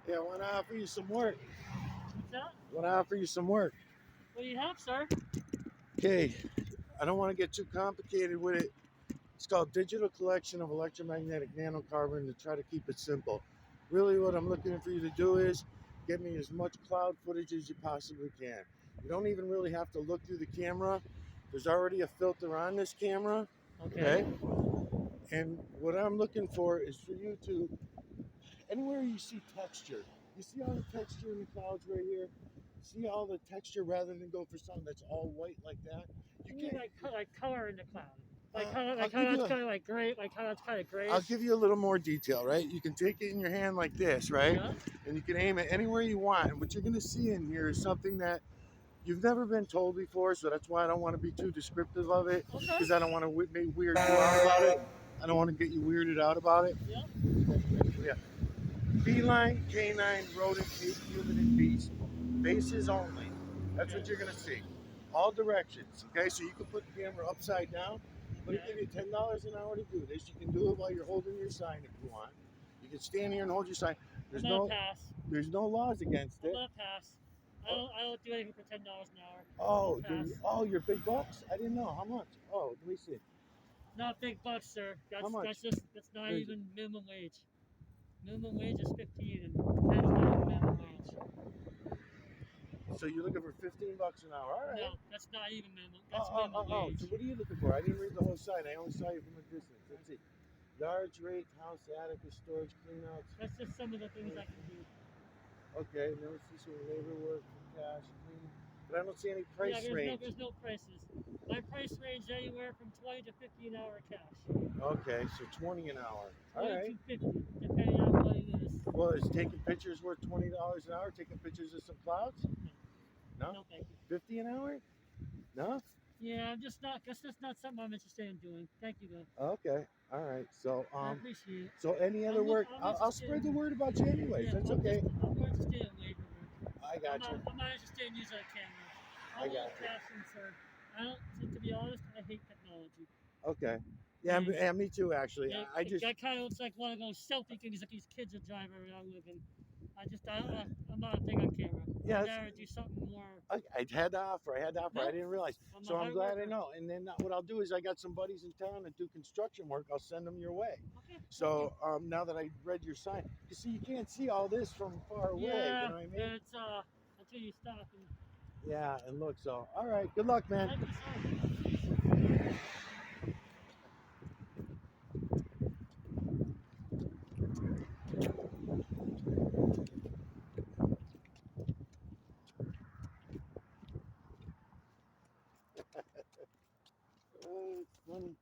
Yeah, I want to offer you some work. What's that? I want to offer you some work. What do you have, sir? Okay, I don't want to get too complicated with it. It's called Digital Collection of Electromagnetic Nanocarbon to try to keep it simple. Really, what I'm looking for you to do is get me as much cloud footage as you possibly can. You don't even really have to look through the camera. There's already a filter on this camera, Okay. okay? And what I'm looking for is for you to, anywhere you see texture, you see all the texture in the clouds right here? See all the texture rather than go for something that's all white like that? You You mean can't. like color in the cloud? Like I'll how give that's you. kind of like gray, like how that's kind of I'll grayish. give you a little more detail, right? You can take it in your hand like this, right? Yeah. And you can aim it anywhere you want. And what you're going to see in here is something that you've never been told before. So that's why I don't want to be too descriptive of it, Okay. because I don't want to weird you out about it. I don't want to get you weirded out about it. Yeah. Yeah. Feline, canine, rodent, human, and beast. Faces only. That's what Okay. you're going to see. All directions. Okay, so you can put the camera upside down. I'm going to Okay. give you $10 an hour to do this. You can do it while you're holding your sign if you want. You can stand here and hold your sign. I'm There's gonna no pass. there's no laws against I'm it. gonna pass. Oh, I don't do anything for $10 an hour. I'll oh, pass. you're big bucks? I didn't know. How much? Oh, let me see. Not big bucks, sir. How much? That's not Is it? even minimum wage. Minimum wage is 15, and 10 is not even minimum wage. So you're looking for $15 an hour. All right. No, that's not even minimum. That's minimum So wage. what are you looking for? I didn't read the whole sign. I only saw you from a distance. Let's see. Yards, rate, house, attic, storage, cleanouts. That's just some of the things I can do. Okay, now let's see some labor work for cash, clean. But I don't see any Yeah, price range. there's no prices. My price range anywhere from 20 to 50 an hour cash. Okay, so 20 an hour. All 20 right. to 50, depending on what it is. Well, is taking pictures worth $20 an hour? Taking pictures of some clouds? No, No. no, thank you. 50 an hour? No. Yeah, I'm just not. That's just not something I'm interested in doing. Thank you, though. Okay. All right. So I appreciate it. So any other work? I'm I'll interested spread the in. word about you anyways. Yeah, That's okay. I'm more interested in labor work. I got you. I'm not interested in using a camera. I I'm got old you. fashioned, sir. I don't. To be honest, I hate technology. Okay. Yeah, And yeah, me too. Actually, I just that kind of looks like one of those selfie things that these kids are driving around with. And I'm not a big on camera. yeah. I'd rather do something more. I had to offer. I had to offer. I Nope. didn't realize. I'm a So I'm hard glad I worker. know. And then what I'll do is I got some buddies in town that do construction work. I'll send them your way. Okay. So now that I read your sign, you see, you can't see all this from far away. Yeah, You know what I mean? it's until you stop and. Yeah. And look. So all right. Good luck, man. Thank you, sir. Oh, it's funny.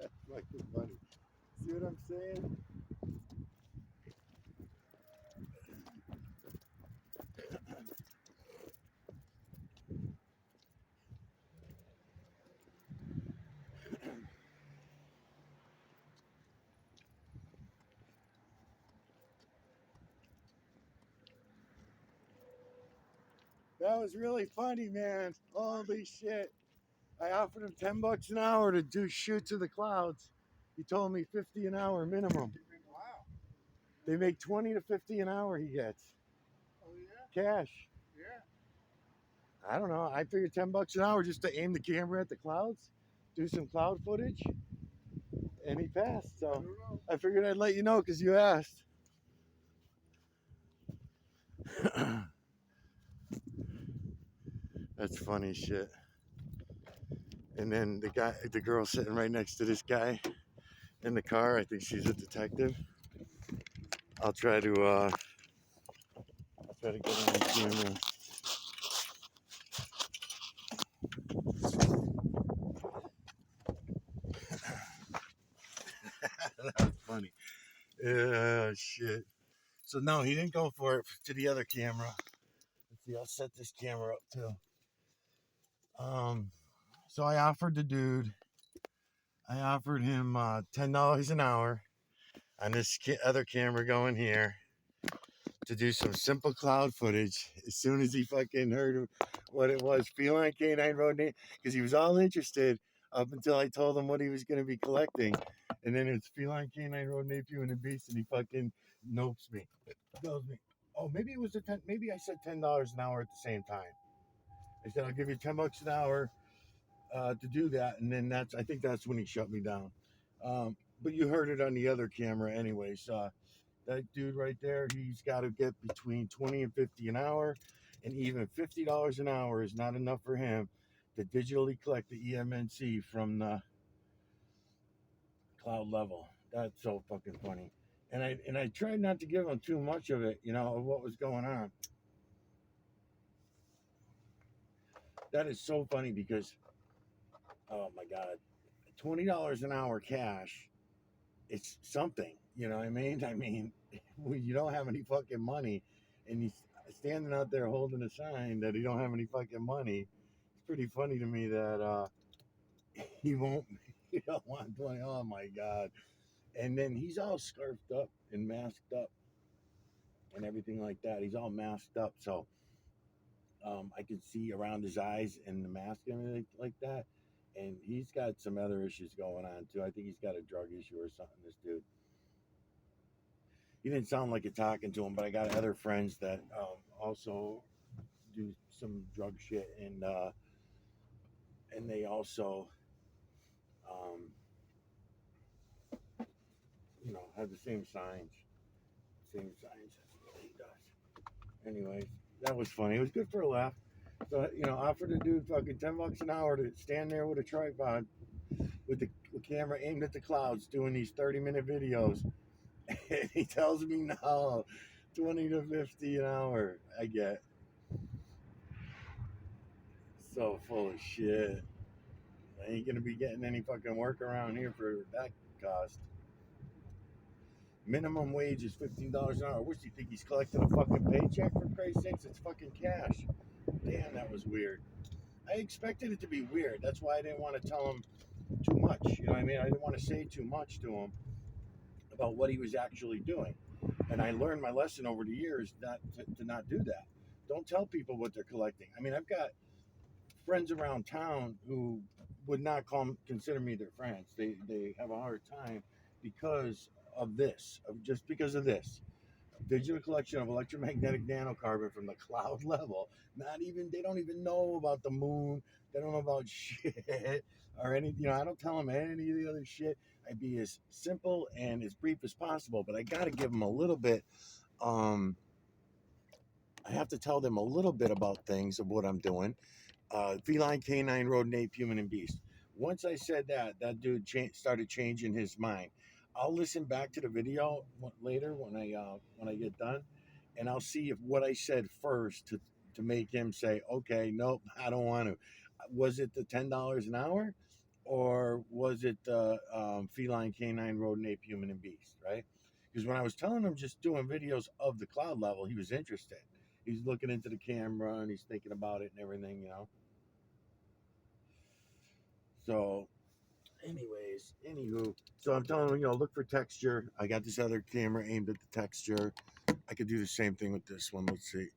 That's fucking funny. See what I'm saying? That was really funny, man. Holy shit. I offered him $10 an hour to do shoot to the clouds. He told me 50 an hour minimum. Wow. They make 20 to 50 an hour he gets. Oh yeah. Cash. Yeah. I don't know. I figured $10 an hour just to aim the camera at the clouds, do some cloud footage, and he passed. I So don't know. I figured I'd let you know because you asked. That's funny shit. And then the girl sitting right next to this guy in the car. I think she's a detective. I'll try to get her on camera. That's funny. Shit. So no, he didn't go for it to the other camera. Let's see. I'll set this camera up too. So I offered the dude. I offered him $10 an hour on this other camera going here to do some simple cloud footage. As soon as he fucking heard what it was, feline canine rodent, because he was all interested. up until I told him what he was going to be collecting. And then it's Feline Canine Road Napier and the Beast, and he fucking nopes me. Tells me, oh, maybe it was maybe I said $10 an hour at the same time. I said, I'll give you $10 an hour to do that. And then I think that's when he shut me down. But you heard it on the other camera anyways. That dude right there, he's got to get between 20 and 50 an hour, and even $50 an hour is not enough for him to digitally collect the EMNC from the cloud level. That's so fucking funny. And I tried not to give him too much of it, of what was going on. That is so funny because, oh my God, $20 an hour cash, it's something. You know what I mean? I mean, when you don't have any fucking money, and he's standing out there holding a sign that he don't have any fucking money, it's pretty funny to me that he won't. He don't want 20. Oh my God! And then he's all scarfed up and masked up and everything like that. He's all masked up, so I could see around his eyes and the mask and everything like that. And he's got some other issues going on too. I think he's got a drug issue or something. This dude. He didn't sound like it talking to him, but I got other friends that also do some drug shit, and they also have the same signs. He does. Anyways, that was funny. It was good for a laugh. So offered the dude fucking $10 an hour to stand there with a tripod with the camera aimed at the clouds doing these 30-minute videos. And he tells me no, 20 to 50 an hour. I get so full of shit. I ain't gonna be getting any fucking work around here for that cost. Minimum wage is $15 an hour. What's he think he's collecting a fucking paycheck, for Christ's sakes? It's fucking cash. Damn, that was weird. I expected it to be weird. That's why I didn't want to tell him too much. You know what I mean? I didn't want to say too much to him about what he was actually doing. And I learned my lesson over the years not to not do that. Don't tell people what they're collecting. I mean, I've got friends around town who would not consider me their friends. They have a hard time because of this, just because of this. Digital collection of electromagnetic nanocarbon from the cloud level. They don't even know about the moon. They don't know about shit or anything. I don't tell them any of the other shit. I'd be as simple and as brief as possible, but I got to give them a little bit. I have to tell them a little bit about things of what I'm doing. Feline, canine, rodent, ape, human, and beast. Once I said that dude started changing his mind. I'll listen back to the video later when I get done, and I'll see if what I said first to make him say, okay, nope, I don't want to. Was it the $10 an hour, or was it the feline, canine, rodent, ape, human, and beast? Right? Because when I was telling him just doing videos of the cloud level, he was interested. He's looking into the camera and he's thinking about it and everything. So, anywho, so I'm telling him, look for texture. I got this other camera aimed at the texture. I could do the same thing with this one. Let's see.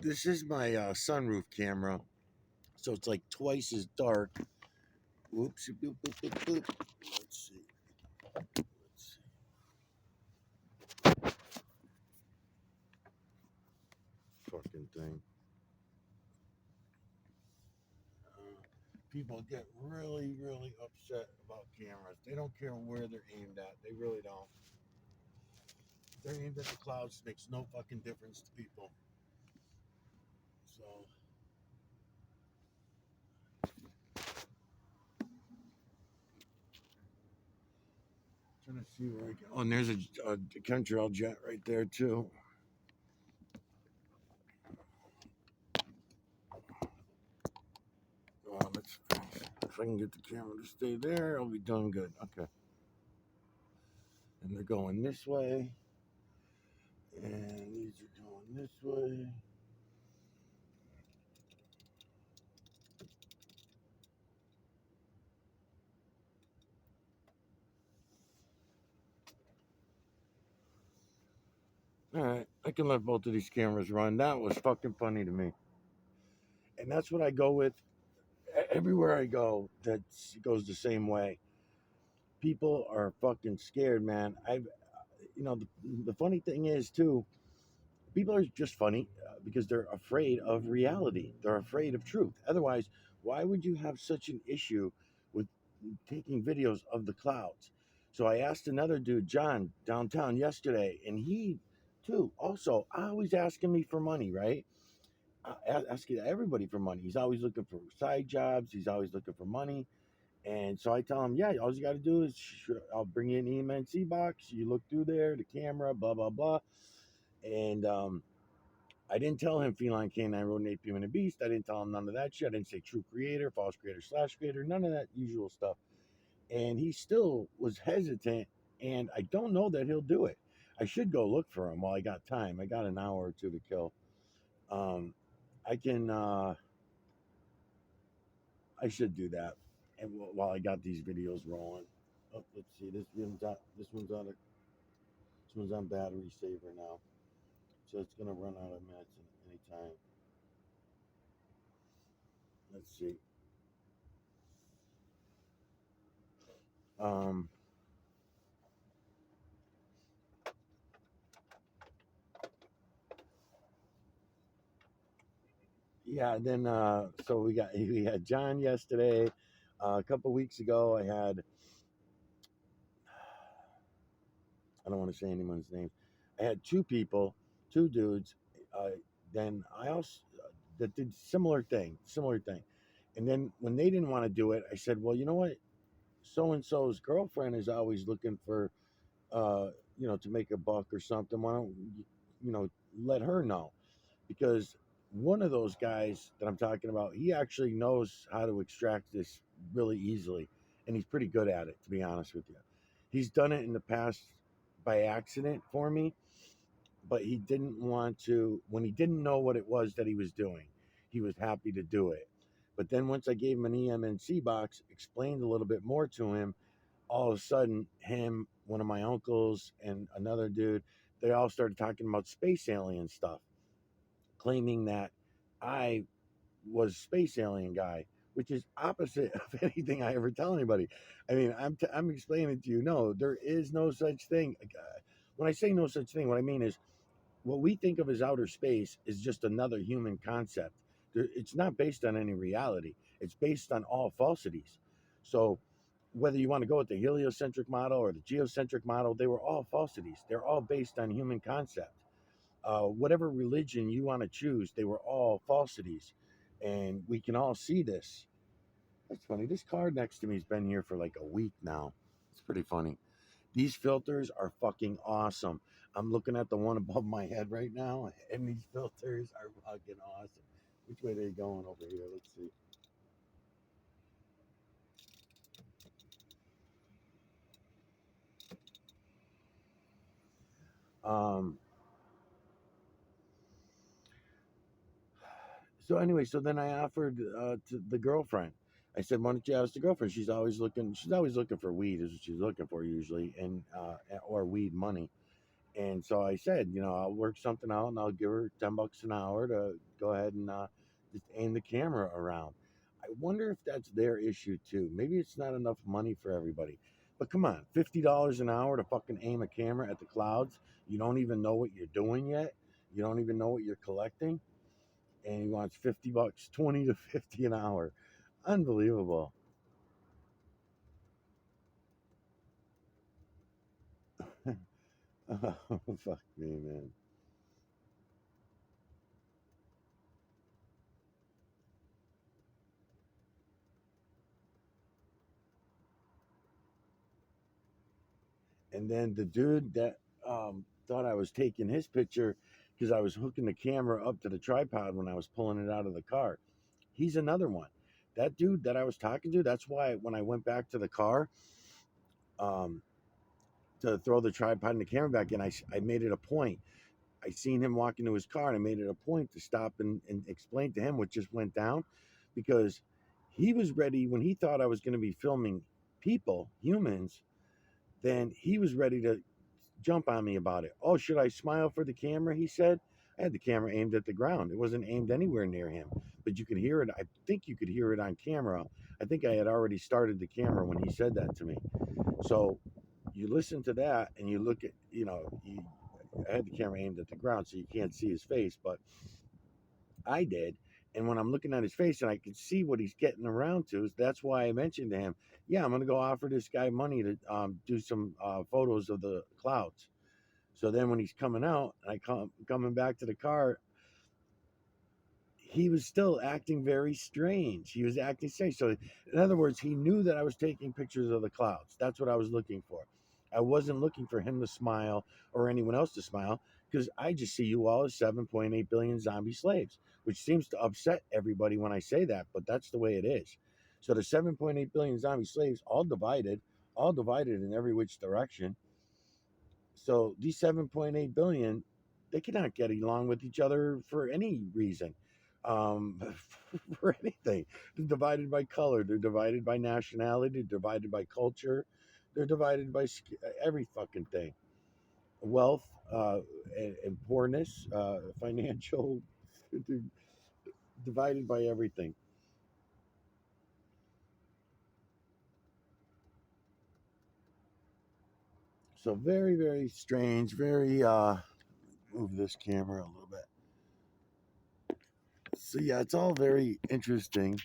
This is my sunroof camera, so it's like twice as dark. Whoops, boop, boop, boop, boop. Let's see. Fucking thing. People get really, really upset about cameras. They don't care where they're aimed at. They really don't. They're aimed at the clouds. Makes no fucking difference to people. So. Trying to see where I go. Oh, and there's a chemtrail jet right there too. If I can get the camera to stay there, I'll be done good. Okay. And they're going this way, and these are going this way. All right, I can let both of these cameras run. That was fucking funny to me, and that's what I go with everywhere I go, that goes the same way. People are fucking scared, man. The funny thing is too, people are just funny because they're afraid of reality. They're afraid of truth. Otherwise, why would you have such an issue with taking videos of the clouds? So I asked another dude, John, downtown yesterday, and he too also always asking me for money, right? Asking everybody for money. He's always looking for side jobs. He's always looking for money. And so I tell him, yeah, all you got to do is I'll bring you an EMNC box. You look through there, the camera, blah, blah, blah. And I didn't tell him Feline Canine Rodent Ape Human and Beast. I didn't tell him none of that shit. I didn't say true creator, false creator, slash creator, none of that usual stuff. And he still was hesitant. And I don't know that he'll do it. I should go look for him while I got time. I got an hour or two to kill. I can, I should do that. And while I got these videos rolling. Oh, let's see. This one's on battery saver now, so it's gonna run out of minutes any time. Let's see. Um, yeah. Then so we had John yesterday. A couple weeks ago, I don't want to say anyone's name. I had two people, two dudes. Uh, then I also that did similar thing. And then when they didn't want to do it, I said, well, you know what? So and so's girlfriend is always looking for, uh, to make a buck or something. Why don't let her know? Because one of those guys that I'm talking about, he actually knows how to extract this really easily, and he's pretty good at it, to be honest with you. He's done it in the past by accident for me, but he didn't want to, when he didn't know what it was that he was doing, he was happy to do it. But then once I gave him an EMNC box, explained a little bit more to him, all of a sudden, him, one of my uncles, and another dude, they all started talking about space alien stuff, claiming that I was space alien guy, which is opposite of anything I ever tell anybody. I mean, I'm explaining to you, no, there is no such thing. When I say no such thing, what I mean is what we think of as outer space is just another human concept. It's not based on any reality. It's based on all falsities. So whether you want to go with the heliocentric model or the geocentric model, they were all falsities. They're all based on human concept. Whatever religion you want to choose, they were all falsities. And we can all see this. That's funny. This car next to me has been here for like a week now. It's pretty funny. These filters are fucking awesome. I'm looking at the one above my head right now, and these filters are fucking awesome. Which way are they going over here? Let's see. Um, so anyway, so then I offered to the girlfriend. I said, "Why don't you ask the girlfriend? She's always looking. She's always looking for weed. Is what she's looking for usually, and or weed money." And so I said, I'll work something out, and I'll give her $10 an hour to go ahead and just aim the camera around. I wonder if that's their issue too. Maybe it's not enough money for everybody. But come on, $50 an hour to fucking aim a camera at the clouds. You don't even know what you're doing yet. You don't even know what you're collecting. And he wants $50, 20 to 50 an hour. Unbelievable. Oh, fuck me, man. And then the dude that thought I was taking his picture because I was hooking the camera up to the tripod when I was pulling it out of the car. He's another one. That dude that I was talking to, that's why when I went back to the car um, to throw the tripod and the camera back in, I made it a point. I seen him walk into his car, and I made it a point to stop and explain to him what just went down, because he was ready when he thought I was going to be filming people, humans. Then he was ready to jump on me about it. Oh, should I smile for the camera? He said. I had the camera aimed at the ground. It wasn't aimed anywhere near him, but you could hear it. I think you could hear it on camera. I think I had already started the camera when he said that to me. So you listen to that and you look at, I had the camera aimed at the ground so you can't see his face, but I did. And when I'm looking at his face and I can see what he's getting around to, that's why I mentioned to him, yeah, I'm going to go offer this guy money to do some photos of the clouds. So then when he's coming out, coming back to the car, he was still acting very strange. He was acting strange. So, in other words, he knew that I was taking pictures of the clouds. That's what I was looking for. I wasn't looking for him to smile or anyone else to smile because I just see you all as 7.8 billion zombie slaves, which seems to upset everybody when I say that, but that's the way it is. So, the 7.8 billion zombie slaves, all divided in every which direction. So, these 7.8 billion, they cannot get along with each other for any reason, um, for anything. They're divided by color, they're divided by nationality, they're divided by culture, they're divided by every fucking thing. Wealth, and poorness, financial, they're divided by everything. So very, very strange. Very move this camera a little bit. So yeah, it's all very interesting.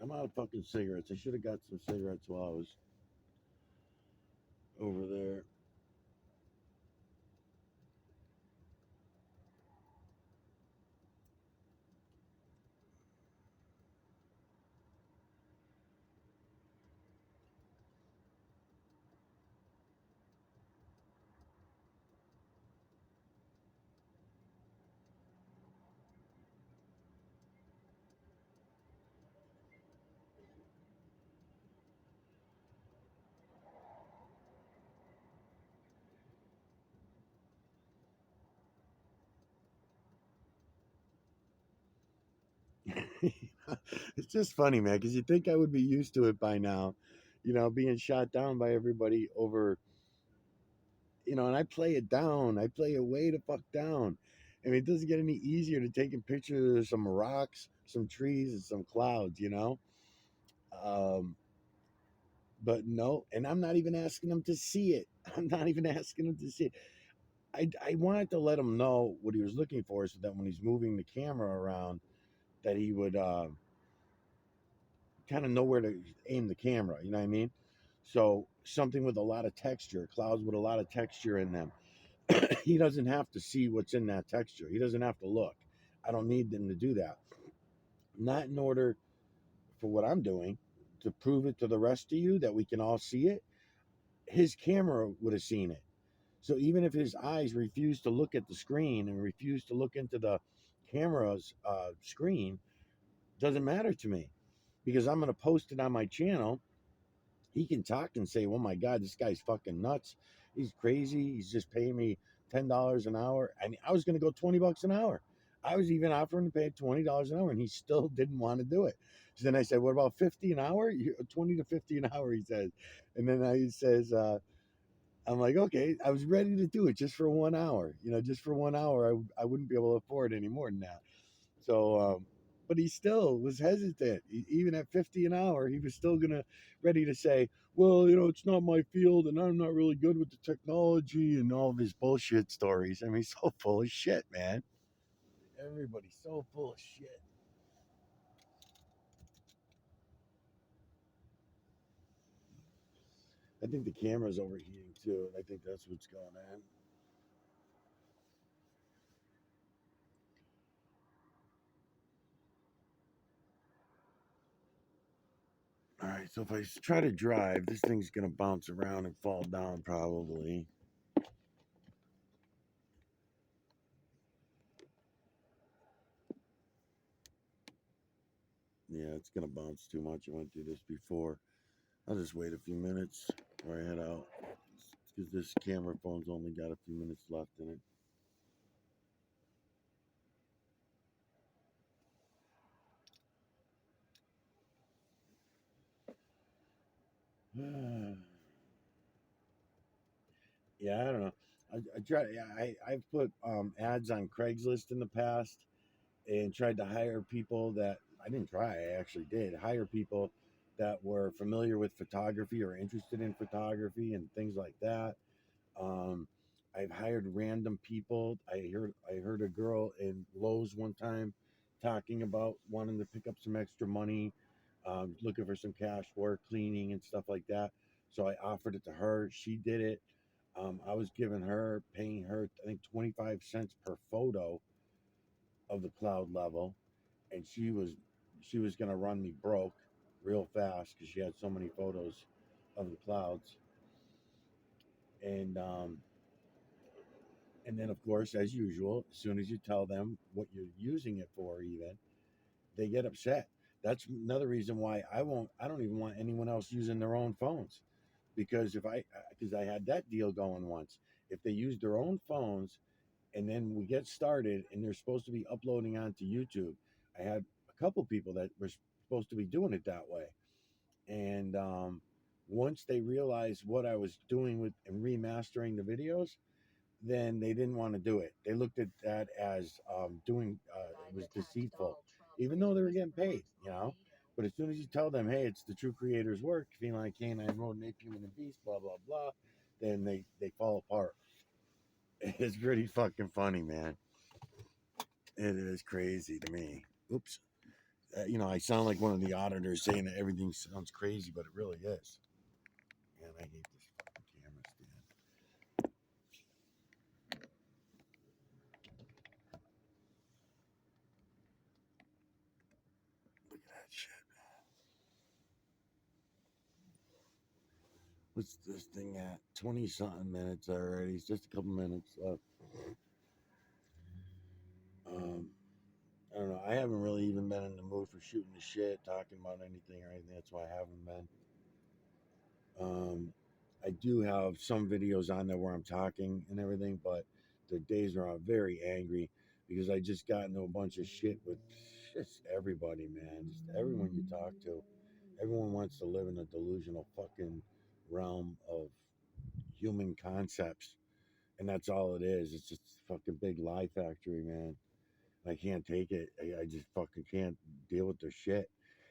I'm out of fucking cigarettes. I should have got some cigarettes while I was over there. It's just funny, man, because you think I would be used to it by now, being shot down by everybody over, and I play it down. I play it way the fuck down. I mean, it doesn't get any easier to taking pictures of some rocks, some trees, and some clouds. Um, but no, and I'm not even asking them to see it. I'm not even asking them to see it. I wanted to let him know what he was looking for so that when he's moving the camera around, that he would kind of know where to aim the camera. You know what I mean? So something with a lot of texture, clouds with a lot of texture in them. He doesn't have to see what's in that texture. He doesn't have to look. I don't need them to do that. Not in order for what I'm doing to prove it to the rest of you that we can all see it. His camera would have seen it. So even if his eyes refuse to look at the screen and refuse to look into the camera's screen, doesn't matter to me because I'm going to post it on my channel. He can talk and say, "Oh my God, this guy's fucking nuts. He's crazy. He's just paying me $10 an hour." I mean, I was going to go $20 an hour. I was even offering to pay $20 an hour, and he still didn't want to do it. So then I said, "What about 50 an hour? 20 to 50 an hour?" He says, and then he says, "I'm like, okay." I was ready to do it just for 1 hour. Just for 1 hour, I wouldn't be able to afford any more than that. So, but he still was hesitant. Even at 50 an hour, he was still ready to say, "Well, it's not my field, and I'm not really good with the technology," and all of his bullshit stories. I mean, he's so full of shit, man. Everybody's so full of shit. I think the camera's overheating too, and I think that's what's going on. All right, so if I try to drive, this thing's gonna bounce around and fall down probably. Yeah, it's gonna bounce too much. I went through this before. I'll just wait a few minutes before I head out because this camera phone's only got a few minutes left in it. Yeah, I don't know. I try. I've put ads on Craigslist in the past and tried to hire people that I didn't try. I actually did hire people that were familiar with photography or interested in photography and things like that. Um, I've hired random people. I heard a girl in Lowe's one time talking about wanting to pick up some extra money, looking for some cash work, cleaning and stuff like that. So I offered it to her. She did it. I was paying her, I think 25 cents per photo of the cloud level, and she was gonna run me broke real fast because she had so many photos of the clouds, and and then of course, as usual, as soon as you tell them what you're using it for, even they get upset. That's another reason why I don't even want anyone else using their own phones, because if I because I had that deal going once. If they use their own phones and then we get started and they're supposed to be uploading onto YouTube. I had a couple people that were supposed to be doing it that way. And once they realized what I was doing with and remastering the videos, then they didn't want to do it. They looked at that as doing it was deceitful, even though they were getting paid, you know. But as soon as you tell them, hey, it's the true creator's work, feline, canine, rodent, ape, human, and beast, blah blah blah, then they fall apart. It's pretty fucking funny, man. It is crazy to me. Oops. I sound like one of the auditors saying that everything sounds crazy, but it really is. Man, I hate this fucking camera stand. Look at that shit. What's this thing at? 20 something minutes already. It's just a couple minutes left. Um, I don't know. I haven't really even been in the mood for shooting the shit, talking about anything or anything. That's why I haven't been. I do have some videos on there where I'm talking and everything, but the days where I'm very angry because I just got into a bunch of shit with just everybody, man. Just everyone you talk to. Everyone wants to live in a delusional fucking realm of human concepts. And that's all it is. It's just a fucking big lie factory, man. I can't take it. I just fucking can't deal with their shit.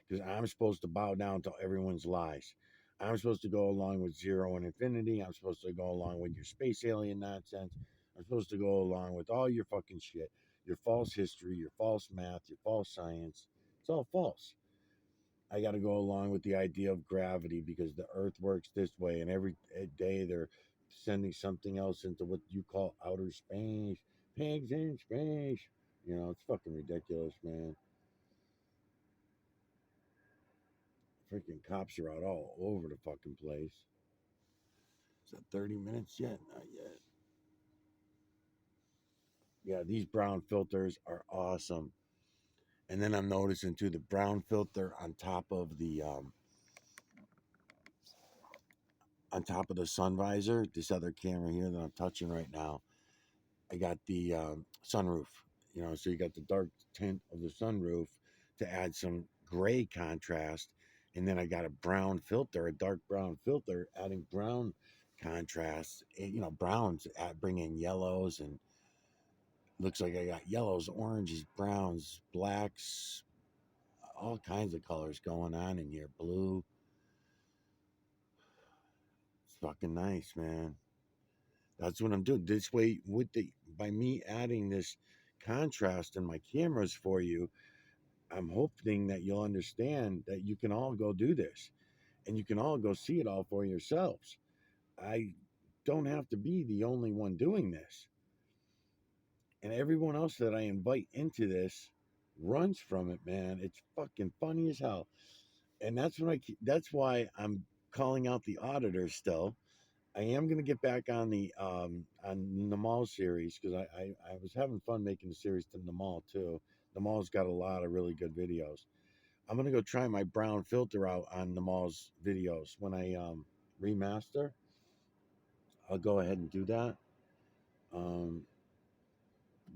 Because I'm supposed to bow down to everyone's lies. I'm supposed to go along with zero and infinity. I'm supposed to go along with your space alien nonsense. I'm supposed to go along with all your fucking shit. Your false history, your false math, your false science. It's all false. I got to go along with the idea of gravity because the earth works this way, and every day they're sending something else into what you call outer space. Pigs in space. It's fucking ridiculous, man. Freaking cops are out all over the fucking place. Is that 30 minutes yet? Not yet. Yeah, these brown filters are awesome. And then I'm noticing too the brown filter on top of the sun visor. This other camera here that I'm touching right now. I got the sunroof. So you got the dark tint of the sunroof to add some gray contrast, and then I got a brown filter, a dark brown filter, adding brown contrast. Browns bring in yellows, and looks like I got yellows, oranges, browns, blacks, all kinds of colors going on in here. Blue. It's fucking nice, man. That's what I'm doing. This way, by me adding this contrast in my cameras for you, I'm hoping that you'll understand that you can all go do this and you can all go see it all for yourselves. I don't have to be the only one doing this. And everyone else that I invite into this runs from it, man. It's fucking funny as hell. And that's why I'm calling out the auditors still. I am going to get back on the Namal series because I was having fun making the series to Namal too. Namal's got a lot of really good videos. I'm going to go try my brown filter out on Namal's videos when I remaster. I'll go ahead and do that. Um,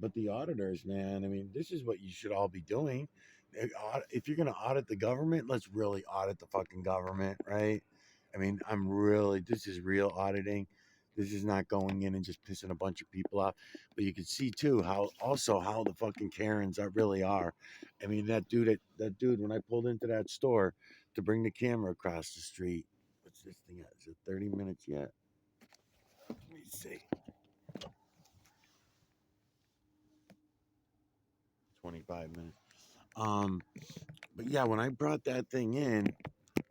but the auditors, man, I mean, this is what you should all be doing. If you're going to audit the government, let's really audit the fucking government, right? I mean, this is real auditing. This is not going in and just pissing a bunch of people off. But you can see too how the fucking Karens are really are. I mean, that dude when I pulled into that store to bring the camera across the street. What's this thing at? Is it 30 minutes yet? Let me see. 25 minutes. But yeah, when I brought that thing in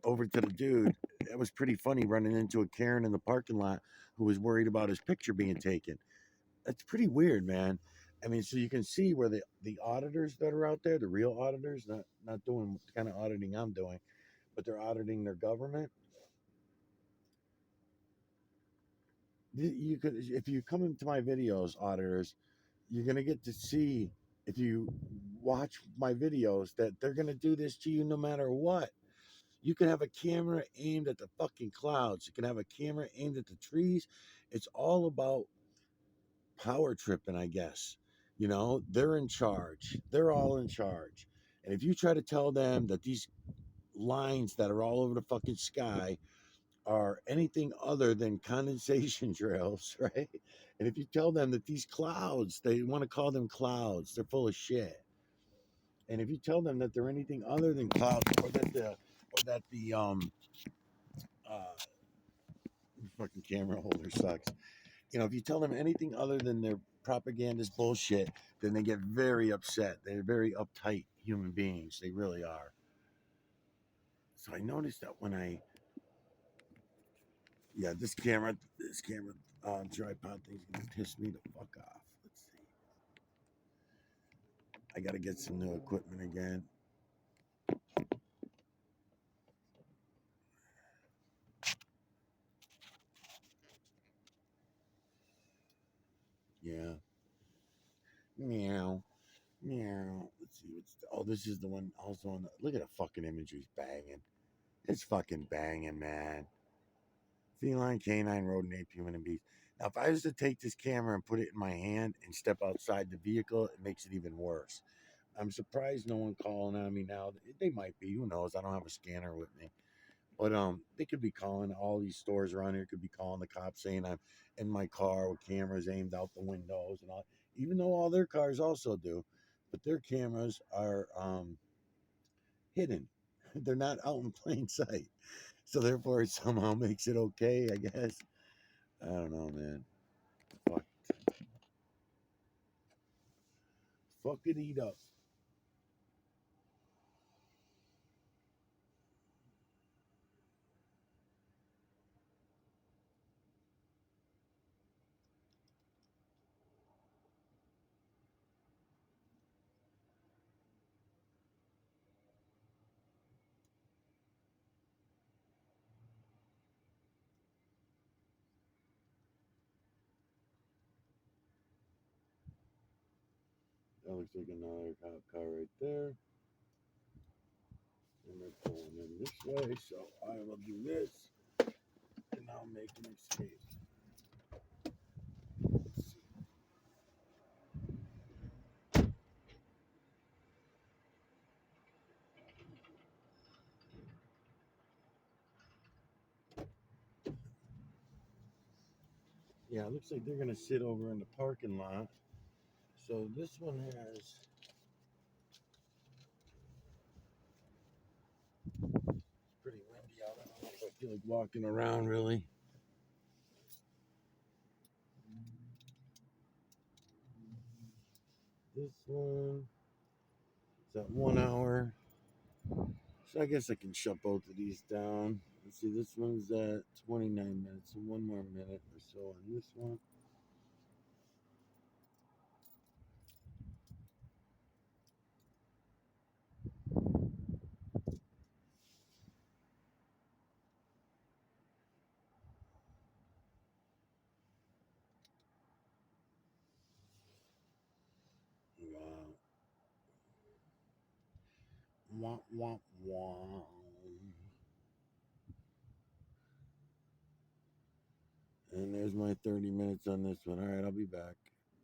over to the dude, it was pretty funny running into a Karen in the parking lot who was worried about his picture being taken. That's pretty weird, man. I mean, so you can see where the auditors that are out there, the real auditors, not doing the kind of auditing I'm doing, but they're auditing their government. You could, if you come into my videos, auditors, you're gonna get to see if you watch my videos that they're gonna do this to you no matter what. You can have a camera aimed at the fucking clouds. You can have a camera aimed at the trees. It's all about power tripping, I guess. You know, they're in charge. They're all in charge. And if you try to tell them that these lines that are all over the fucking sky are anything other than condensation trails, right? And if you tell them that these clouds, they want to call them clouds, they're full of shit. And if you tell them that they're anything other than clouds, or that the uh fucking camera holder sucks. You know, if you tell them anything other than their propagandist bullshit, then they get very upset. They're very uptight human beings. They really are. So I noticed that when yeah, this camera tripod thing's gonna piss me the fuck off. Let's see. I gotta get some new equipment again. Yeah. Meow. Meow. Let's see what's. Oh, this is the one also on the. Look at the fucking imagery's banging. It's fucking banging, man. Feline, canine, rodent, ape, human, and beast. Now, if I was to take this camera and put it in my hand and step outside the vehicle, it makes it even worse. I'm surprised no one calling on me now. They might be. Who knows? I don't have a scanner with me. But they could be calling all these stores around here. Could be calling the cops saying I'm in my car with cameras aimed out the windows and all. Even though all their cars also do, but their cameras are hidden. They're not out in plain sight. So therefore, it somehow makes it okay. I guess. I don't know, man. Fuck. Fuck it, eat up. That looks like another cop car right there. And they're pulling in this way, so I will do this, and I'll make an escape. Let's see. Yeah, it looks like they're gonna sit over in the parking lot. So this one has. It's pretty windy out. I don't know if I feel like walking around really. This one is at 1 hour. So I guess I can shut both of these down. Let's see, this one's at 29 minutes, so one more minute or so on this one. Wow. Wah, wah, wah. And there's my 30 minutes on this one. All right, I'll be back.